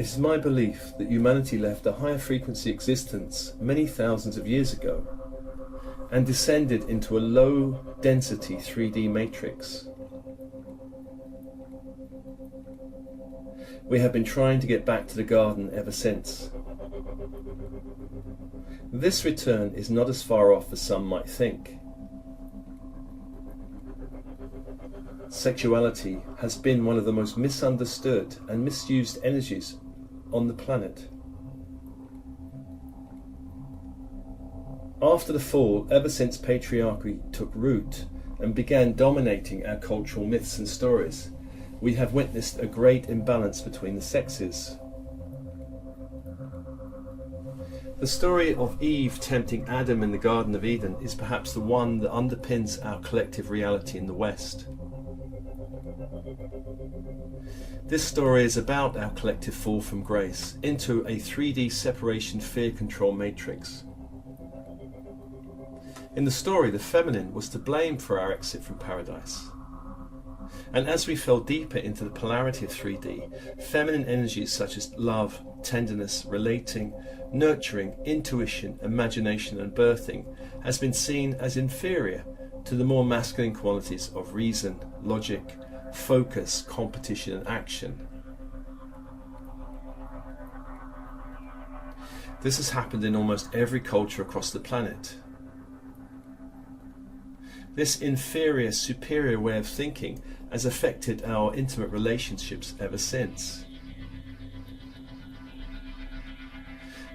It is my belief that humanity left a higher frequency existence many thousands of years ago and descended into a low density 3D matrix. We have been trying to get back to the garden ever since. This return is not as far off as some might think. Sexuality has been one of the most misunderstood and misused energies on the planet. After the fall, ever since patriarchy took root and began dominating our cultural myths and stories, we have witnessed a great imbalance between the sexes. The story of Eve tempting Adam in the Garden of Eden is perhaps the one that underpins our collective reality in the West. This story is about our collective fall from grace into a 3D separation fear control matrix. In the story, the feminine was to blame for our exit from paradise. And as we fell deeper into the polarity of 3D, feminine energies such as love, tenderness, relating, nurturing, intuition, imagination and birthing has been seen as inferior to the more masculine qualities of reason, logic, focus, competition and action. This has happened in almost every culture across the planet. This inferior, superior way of thinking has affected our intimate relationships ever since.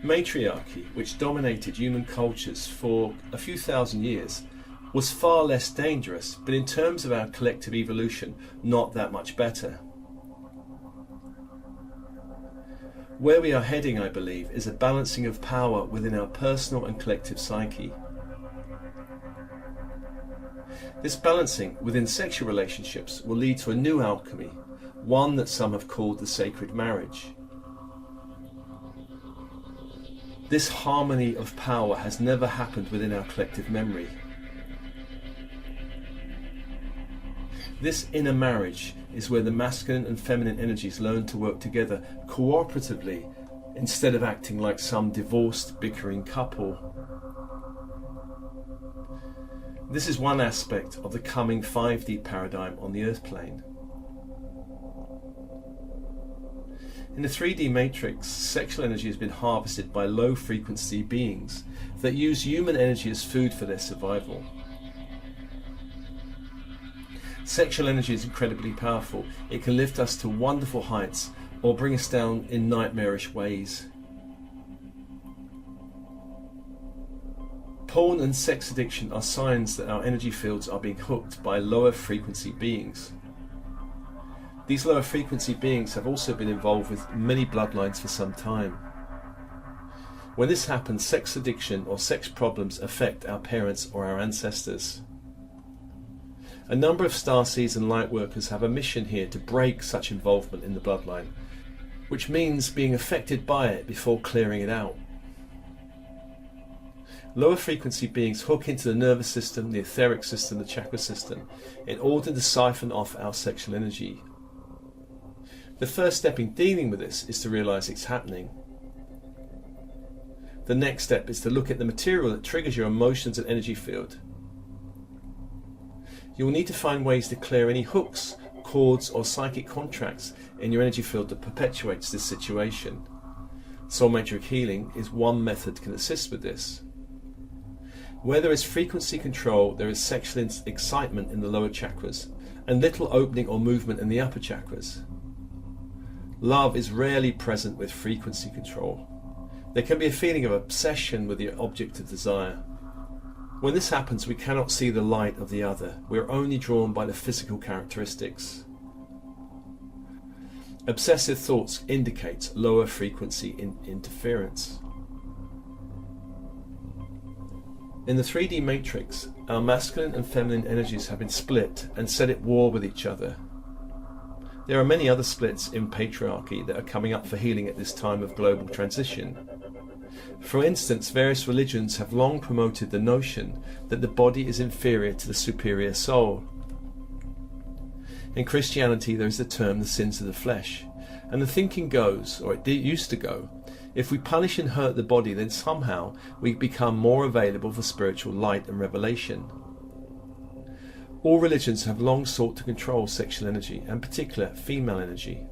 Matriarchy, which dominated human cultures for a few thousand years, was far less dangerous, but in terms of our collective evolution, not that much better. Where we are heading, I believe, is a balancing of power within our personal and collective psyche. This balancing within sexual relationships will lead to a new alchemy, one that some have called the sacred marriage. This harmony of power has never happened within our collective memory. This inner marriage is where the masculine and feminine energies learn to work together cooperatively instead of acting like some divorced, bickering couple. This is one aspect of the coming 5D paradigm on the earth plane. In the 3D matrix, sexual energy has been harvested by low frequency beings that use human energy as food for their survival. Sexual energy is incredibly powerful. It can lift us to wonderful heights or bring us down in nightmarish ways. Porn and sex addiction are signs that our energy fields are being hooked by lower frequency beings. These lower frequency beings have also been involved with many bloodlines for some time. When this happens, sex addiction or sex problems affect our parents or our ancestors. A number of starseeds and light workers have a mission here to break such involvement in the bloodline, which means being affected by it before clearing it out. Lower frequency beings hook into the nervous system, the etheric system, the chakra system, in order to siphon off our sexual energy. The first step in dealing with this is to realize it's happening. The next step is to look at the material that triggers your emotions and energy field. You will need to find ways to clear any hooks, cords or psychic contracts in your energy field that perpetuates this situation. Soul matrix healing is one method that can assist with this. Where there is frequency control, there is sexual excitement in the lower chakras and little opening or movement in the upper chakras. Love is rarely present with frequency control. There can be a feeling of obsession with the object of desire. When this happens, we cannot see the light of the other. We are only drawn by the physical characteristics. Obsessive thoughts indicate lower frequency interference. In the 3D matrix, our masculine and feminine energies have been split and set at war with each other. There are many other splits in patriarchy that are coming up for healing at this time of global transition. For instance, various religions have long promoted the notion that the body is inferior to the superior soul. In Christianity, there is the term the sins of the flesh, And the thinking goes, or it used to go, if we punish and hurt the body, then somehow we become more available for spiritual light and revelation. All religions have long sought to control sexual energy, and in particular female energy.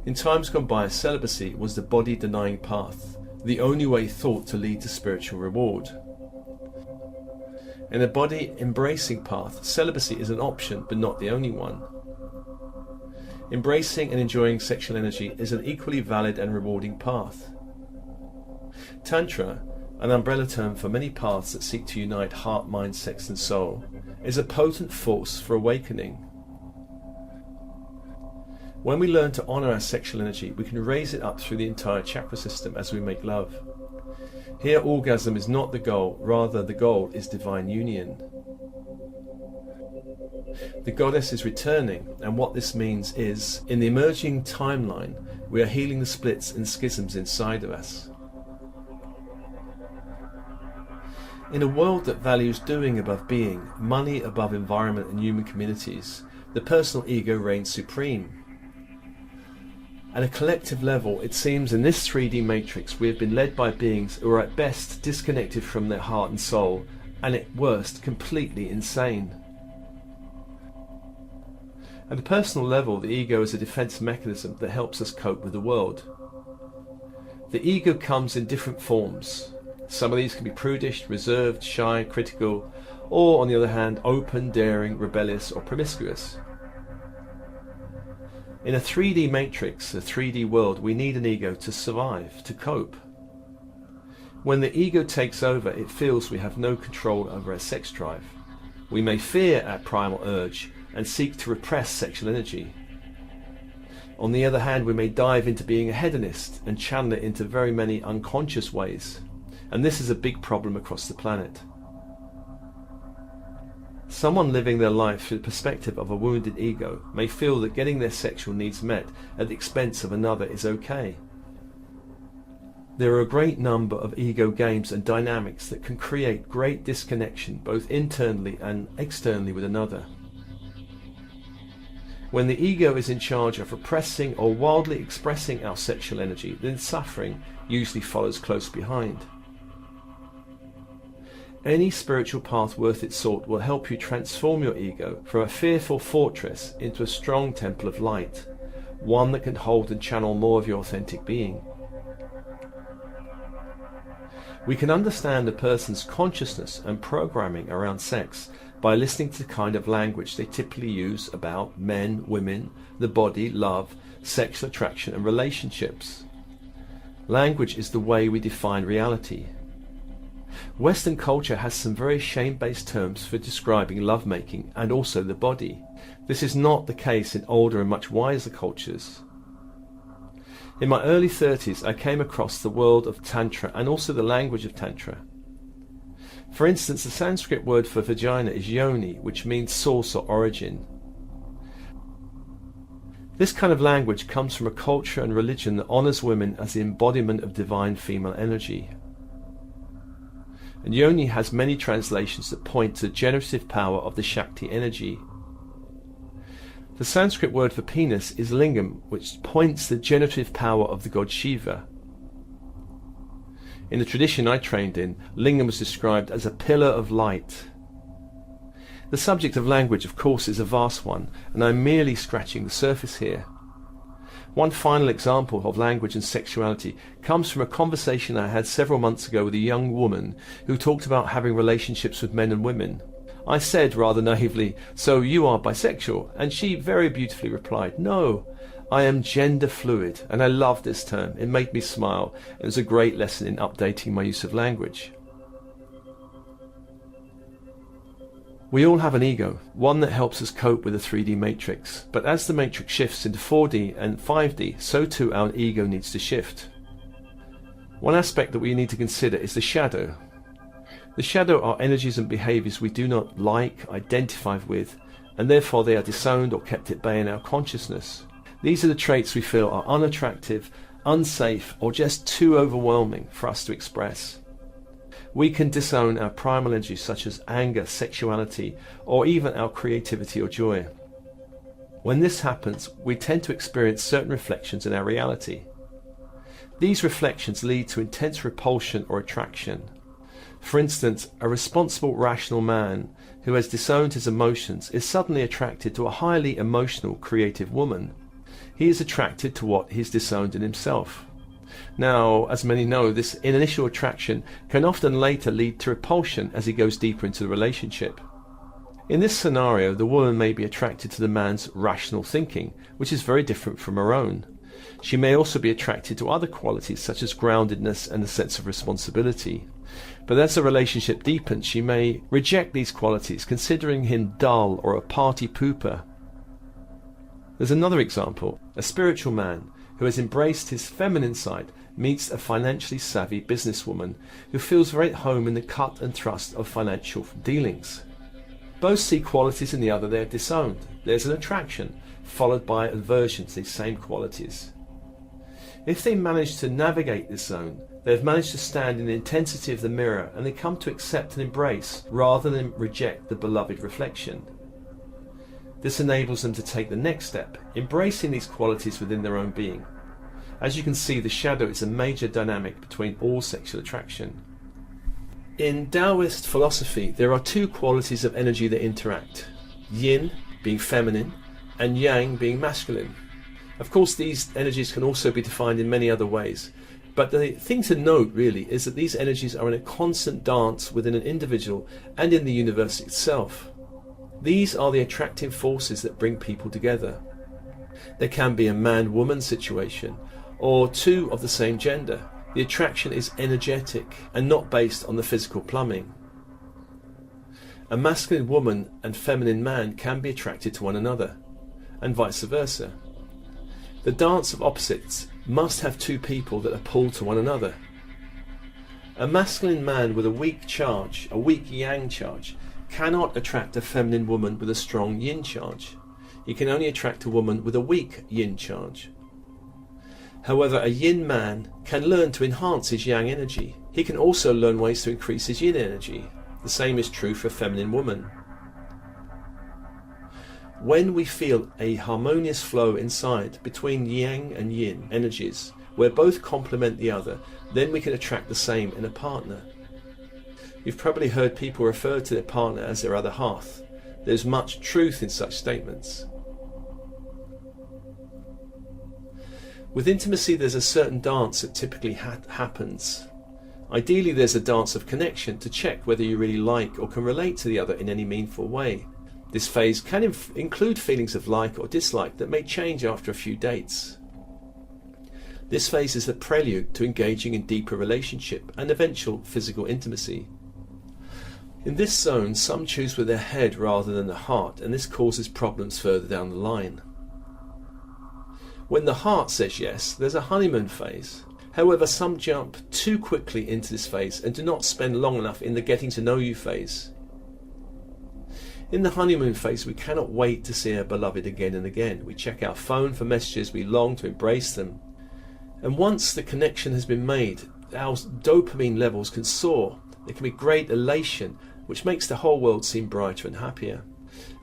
In times gone by, celibacy was the body-denying path, the only way thought to lead to spiritual reward. In a body-embracing path, celibacy is an option, but not the only one. Embracing and enjoying sexual energy is an equally valid and rewarding path. Tantra, an umbrella term for many paths that seek to unite heart, mind, sex and soul, is a potent force for awakening. When we learn to honour our sexual energy, we can raise it up through the entire chakra system as we make love. Here orgasm is not the goal, rather the goal is divine union. The goddess is returning, and what this means is, in the emerging timeline, we are healing the splits and schisms inside of us. In a world that values doing above being, money above environment and human communities, the personal ego reigns supreme. At a collective level, it seems in this 3D matrix we have been led by beings who are at best disconnected from their heart and soul, and at worst completely insane. At a personal level, the ego is a defense mechanism that helps us cope with the world. The ego comes in different forms. Some of these can be prudish, reserved, shy, critical, or on the other hand, open, daring, rebellious, or promiscuous. In a 3D matrix, a 3D world, we need an ego to survive, to cope. When the ego takes over, it feels we have no control over our sex drive. We may fear our primal urge and seek to repress sexual energy. On the other hand, we may dive into being a hedonist and channel it into very many unconscious ways. And this is a big problem across the planet. Someone living their life through the perspective of a wounded ego may feel that getting their sexual needs met at the expense of another is okay. There are a great number of ego games and dynamics that can create great disconnection both internally and externally with another. When the ego is in charge of repressing or wildly expressing our sexual energy, then suffering usually follows close behind. Any spiritual path worth its salt will help you transform your ego from a fearful fortress into a strong temple of light, one that can hold and channel more of your authentic being. We can understand a person's consciousness and programming around sex by listening to the kind of language they typically use about men, women, the body, love, sexual attraction and relationships. Language is the way we define reality. Western culture has some very shame-based terms for describing lovemaking and also the body. This is not the case in older and much wiser cultures. In my early 30s, I came across the world of Tantra and also the language of Tantra. For instance, the Sanskrit word for vagina is yoni, which means source or origin. This kind of language comes from a culture and religion that honours women as the embodiment of divine female energy. And yoni has many translations that point to the generative power of the Shakti energy. The Sanskrit word for penis is lingam, which points to the generative power of the god Shiva. In the tradition I trained in, lingam was described as a pillar of light. The subject of language, of course, is a vast one, and I'm merely scratching the surface here. One final example of language and sexuality comes from a conversation I had several months ago with a young woman who talked about having relationships with men and women. I said rather naively, "So you are bisexual?" And she very beautifully replied, "No, I am gender fluid," and I love this term. It made me smile. It was a great lesson in updating my use of language. We all have an ego, one that helps us cope with the 3D matrix, but as the matrix shifts into 4D and 5D, so too our ego needs to shift. One aspect that we need to consider is the shadow. The shadow are energies and behaviours we do not like, identify with, and therefore they are disowned or kept at bay in our consciousness. These are the traits we feel are unattractive, unsafe, or just too overwhelming for us to express. We can disown our primal energies such as anger, sexuality, or even our creativity or joy. When this happens, we tend to experience certain reflections in our reality. These reflections lead to intense repulsion or attraction. For instance, a responsible, rational man who has disowned his emotions is suddenly attracted to a highly emotional, creative woman. He is attracted to what he's disowned in himself. Now, as many know, this initial attraction can often later lead to repulsion as he goes deeper into the relationship. In this scenario, the woman may be attracted to the man's rational thinking, which is very different from her own. She may also be attracted to other qualities such as groundedness and a sense of responsibility. But as the relationship deepens, she may reject these qualities, considering him dull or a party pooper. There's another example. A spiritual man who has embraced his feminine side meets a financially savvy businesswoman who feels very at home in the cut and thrust of financial dealings. Both see qualities in the other they have disowned. There's an attraction, followed by aversion to these same qualities. If they manage to navigate this zone, they have managed to stand in the intensity of the mirror, and they come to accept and embrace rather than reject the beloved reflection. This enables them to take the next step, embracing these qualities within their own being. As you can see, the shadow is a major dynamic between all sexual attraction. In Taoist philosophy, there are two qualities of energy that interact: yin being feminine and yang being masculine. Of course, these energies can also be defined in many other ways, but the thing to note really is that these energies are in a constant dance within an individual and in the universe itself. These are the attractive forces that bring people together. There can be a man-woman situation, or two of the same gender. The attraction is energetic and not based on the physical plumbing. A masculine woman and feminine man can be attracted to one another, and vice versa. The dance of opposites must have two people that are pulled to one another. A masculine man with a weak charge, a weak yang charge, cannot attract a feminine woman with a strong yin charge. He can only attract a woman with a weak yin charge. However, a yin man can learn to enhance his yang energy. He can also learn ways to increase his yin energy. The same is true for a feminine woman. When we feel a harmonious flow inside between yang and yin energies, where both complement the other, then we can attract the same in a partner. You've probably heard people refer to their partner as their other half. There's much truth in such statements. With intimacy, there's a certain dance that typically happens. Ideally, there's a dance of connection to check whether you really like or can relate to the other in any meaningful way. This phase can include feelings of like or dislike that may change after a few dates. This phase is the prelude to engaging in deeper relationship and eventual physical intimacy. In this zone, some choose with their head rather than the heart, and this causes problems further down the line. When the heart says yes, there's a honeymoon phase. However, some jump too quickly into this phase and do not spend long enough in the getting to know you phase. In the honeymoon phase, we cannot wait to see our beloved again and again. We check our phone for messages, we long to embrace them. And once the connection has been made, our dopamine levels can soar. There can be great elation, which makes the whole world seem brighter and happier.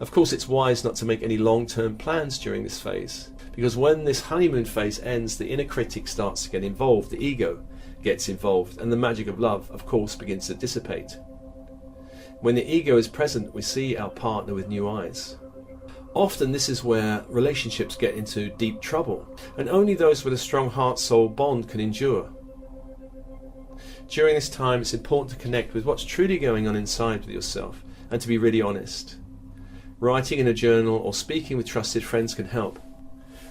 Of course, it's wise not to make any long-term plans during this phase, because when this honeymoon phase ends, the inner critic starts to get involved, the ego gets involved, and the magic of love, of course, begins to dissipate. When the ego is present, we see our partner with new eyes. Often this is where relationships get into deep trouble, and only those with a strong heart-soul bond can endure. During this time, it's important to connect with what's truly going on inside with yourself, and to be really honest. Writing in a journal or speaking with trusted friends can help.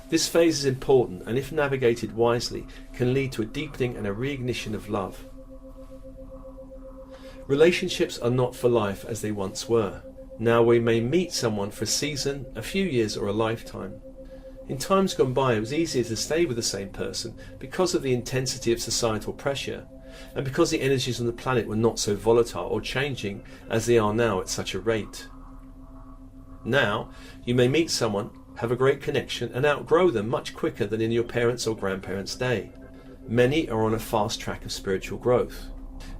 This phase is important, and if navigated wisely, can lead to a deepening and a reignition of love. Relationships are not for life as they once were. Now we may meet someone for a season, a few years, or a lifetime. In times gone by, it was easier to stay with the same person because of the intensity of societal pressure, and because the energies on the planet were not so volatile or changing as they are now at such a rate. Now, you may meet someone, have a great connection, and outgrow them much quicker than in your parents' or grandparents' day. Many are on a fast track of spiritual growth.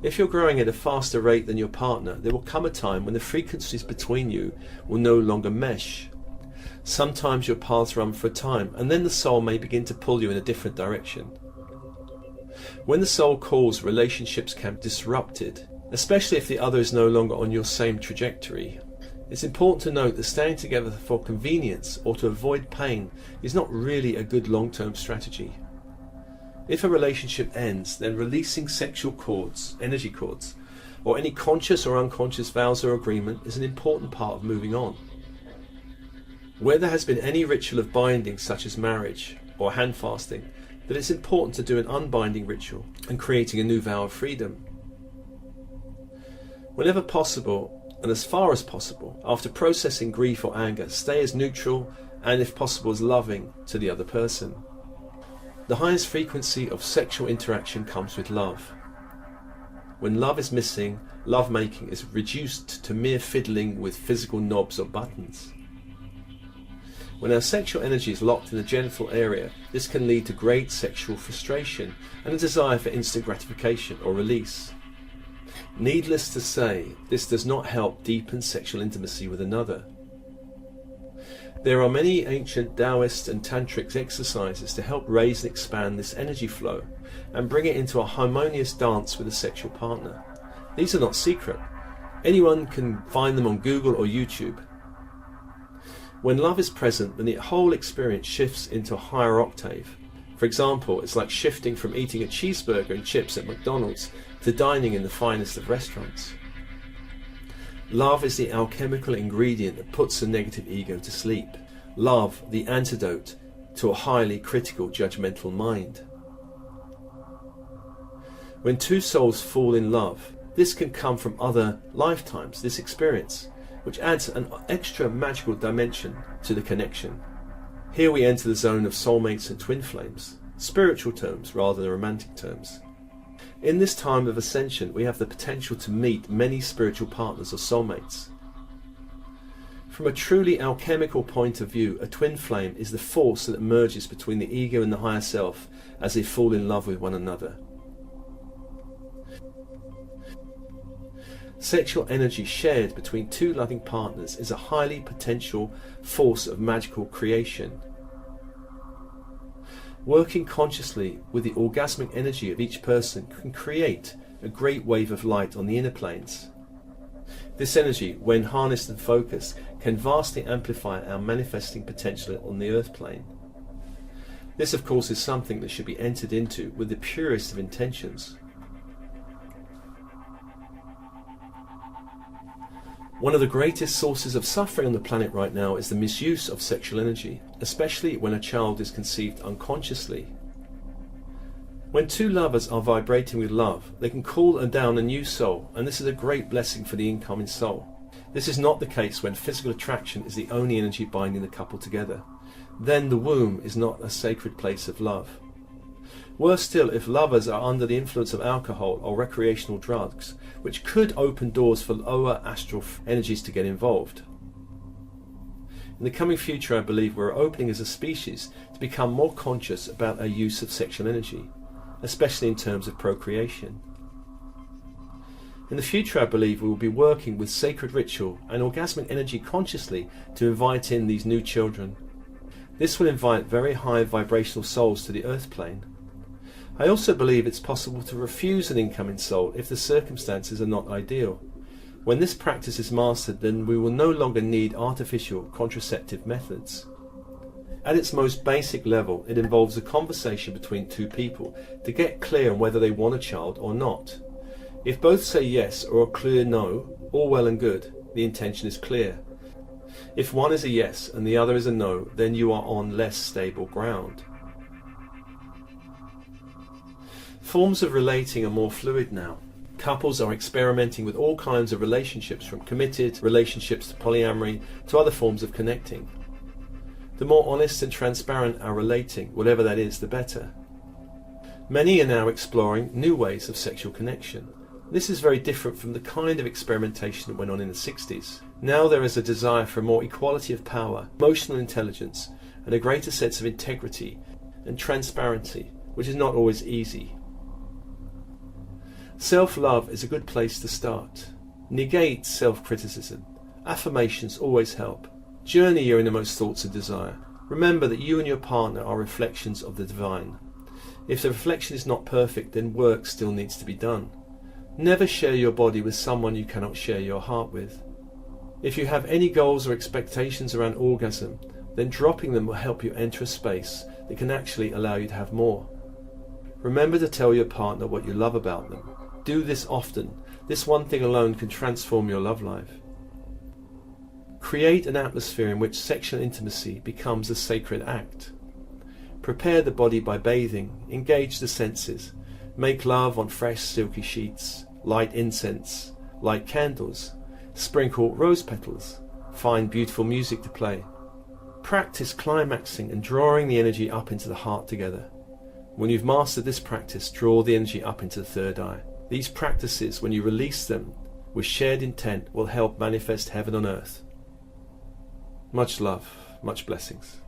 If you're growing at a faster rate than your partner, there will come a time when the frequencies between you will no longer mesh. Sometimes your paths run for a time, and then the soul may begin to pull you in a different direction. When the soul calls, relationships can be disrupted, especially if the other is no longer on your same trajectory. It's important to note that staying together for convenience or to avoid pain is not really a good long-term strategy. If a relationship ends, then releasing sexual cords, energy cords, or any conscious or unconscious vows or agreement is an important part of moving on. Where there has been any ritual of binding, such as marriage or hand fasting, then it's important to do an unbinding ritual and creating a new vow of freedom. Whenever possible, and as far as possible, after processing grief or anger, stay as neutral and, if possible, as loving to the other person. The highest frequency of sexual interaction comes with love. When love is missing, love-making is reduced to mere fiddling with physical knobs or buttons. When our sexual energy is locked in the genital area, this can lead to great sexual frustration and a desire for instant gratification or release. Needless to say, this does not help deepen sexual intimacy with another. There are many ancient Taoist and Tantric exercises to help raise and expand this energy flow and bring it into a harmonious dance with a sexual partner. These are not secret. Anyone can find them on Google or YouTube. When love is present, then the whole experience shifts into a higher octave. For example, it's like shifting from eating a cheeseburger and chips at McDonald's to dining in the finest of restaurants. Love is the alchemical ingredient that puts the negative ego to sleep. Love, the antidote to a highly critical, judgmental mind. When two souls fall in love, this can come from other lifetimes, this experience, which adds an extra magical dimension to the connection. Here we enter the zone of soulmates and twin flames, spiritual terms rather than romantic terms. In this time of ascension, we have the potential to meet many spiritual partners or soulmates. From a truly alchemical point of view, a twin flame is the force that emerges between the ego and the higher self as they fall in love with one another. Sexual energy shared between two loving partners is a highly potential force of magical creation. Working consciously with the orgasmic energy of each person can create a great wave of light on the inner planes. This energy, when harnessed and focused, can vastly amplify our manifesting potential on the earth plane. This, of course, is something that should be entered into with the purest of intentions. One of the greatest sources of suffering on the planet right now is the misuse of sexual energy, especially when a child is conceived unconsciously. When two lovers are vibrating with love, they can call down a new soul, and this is a great blessing for the incoming soul. This is not the case when physical attraction is the only energy binding the couple together. Then the womb is not a sacred place of love. Worse still, if lovers are under the influence of alcohol or recreational drugs, which could open doors for lower astral energies to get involved. In the coming future, I believe we're opening as a species to become more conscious about our use of sexual energy, especially in terms of procreation. In the future, I believe we will be working with sacred ritual and orgasmic energy consciously to invite in these new children. This will invite very high vibrational souls to the earth plane. I also believe it's possible to refuse an incoming soul if the circumstances are not ideal. When this practice is mastered, then we will no longer need artificial contraceptive methods. At its most basic level, it involves a conversation between two people to get clear on whether they want a child or not. If both say yes or a clear no, all well and good, the intention is clear. If one is a yes and the other is a no, then you are on less stable ground. Forms of relating are more fluid now. Couples are experimenting with all kinds of relationships, from committed relationships to polyamory to other forms of connecting. The more honest and transparent our relating, whatever that is, the better. Many are now exploring new ways of sexual connection. This is very different from the kind of experimentation that went on in the 60s. Now there is a desire for more equality of power, emotional intelligence, and a greater sense of integrity and transparency, which is not always easy. Self-love is a good place to start. Negate self-criticism. Affirmations always help. Journey your innermost thoughts of desire. Remember that you and your partner are reflections of the divine. If the reflection is not perfect, then work still needs to be done. Never share your body with someone you cannot share your heart with. If you have any goals or expectations around orgasm, then dropping them will help you enter a space that can actually allow you to have more. Remember to tell your partner what you love about them. Do this often. This one thing alone can transform your love life. Create an atmosphere in which sexual intimacy becomes a sacred act. Prepare the body by bathing, engage the senses, make love on fresh silky sheets, light incense, light candles, sprinkle rose petals, find beautiful music to play. Practice climaxing and drawing the energy up into the heart together. When you've mastered this practice, draw the energy up into the third eye. These practices, when you release them with shared intent, will help manifest heaven on earth. Much love, much blessings.